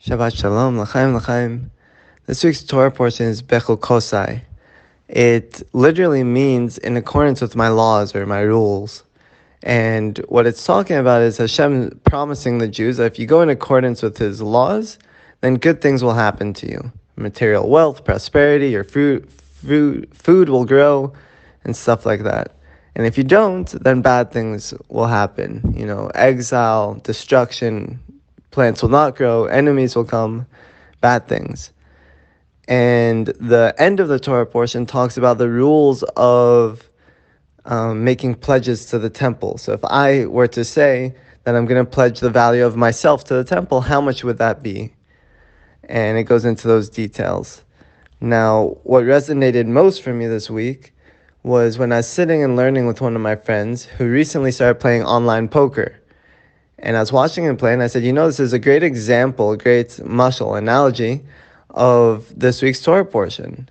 Shabbat Shalom, L'chaim, L'chaim. This week's Torah portion is Bechukotai. It literally means in accordance with my laws or my rules. And what it's talking about is Hashem promising the Jews that if you go in accordance with His laws, then good things will happen to you. Material wealth, prosperity, your food will grow, and stuff like that. And if you don't, then bad things will happen. Exile, destruction, plants will not grow, enemies will come, bad things. And the end of the Torah portion talks about the rules of making pledges to the temple. So if I were to say that I'm going to pledge the value of myself to the temple, how much would that be? And it goes into those details. Now, what resonated most for me this week was when I was sitting and learning with one of my friends who recently started playing online poker. And I was watching him play, and I said, this is a great example, a great mashal, analogy of this week's Torah portion.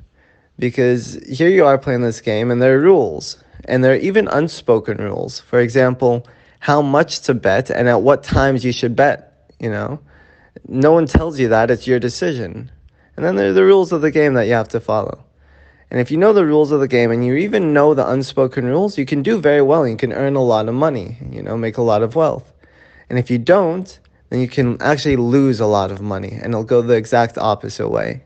Because here you are playing this game, and there are rules. And there are even unspoken rules. For example, how much to bet and at what times you should bet, No one tells you that, it's your decision. And then there are the rules of the game that you have to follow. And if you know the rules of the game, and you even know the unspoken rules, you can do very well. You can earn a lot of money, make a lot of wealth. And if you don't, then you can actually lose a lot of money, and it'll go the exact opposite way.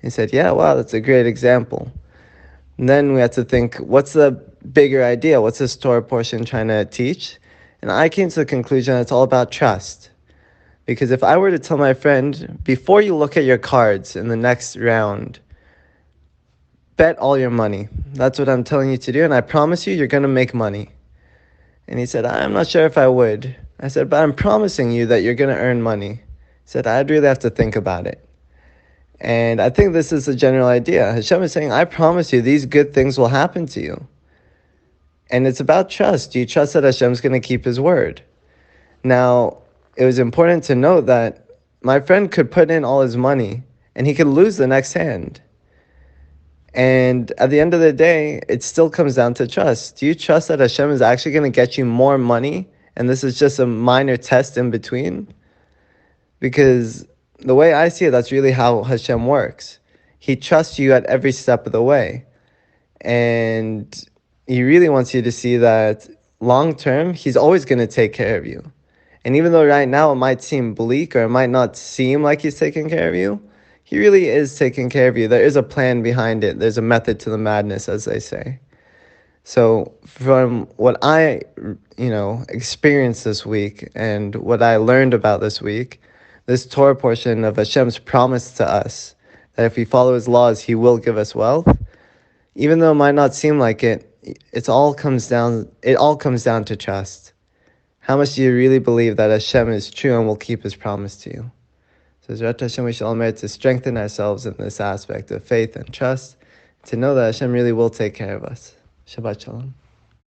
He said, yeah, wow, that's a great example. And then we had to think, what's the bigger idea? What's this Torah portion trying to teach? And I came to the conclusion that it's all about trust. Because if I were to tell my friend, before you look at your cards in the next round, bet all your money. That's what I'm telling you to do, and I promise you, you're going to make money. And he said, I'm not sure if I would. I said, but I'm promising you that you're going to earn money. He said, I'd really have to think about it. And I think this is the general idea. Hashem is saying, I promise you these good things will happen to you. And it's about trust. Do you trust that Hashem's going to keep His word? Now, it was important to note that my friend could put in all his money and he could lose the next hand. And at the end of the day, it still comes down to trust. Do you trust that Hashem is actually going to get you more money, and this is just a minor test in between? Because the way I see it, that's really how Hashem works. He trusts you at every step of the way. And He really wants you to see that long term, He's always going to take care of you. And even though right now it might seem bleak, or it might not seem like He's taking care of you, He really is taking care of you. There is a plan behind it. There's a method to the madness, as they say. So from what I, experienced this week and what I learned about this week, this Torah portion of Hashem's promise to us, that if we follow His laws, He will give us wealth, even though it might not seem like it, it all comes down to trust. How much do you really believe that Hashem is true and will keep His promise to you? So Zrat Hashem, we shall merit to strengthen ourselves in this aspect of faith and trust, to know that Hashem really will take care of us. Shabbat Shalom.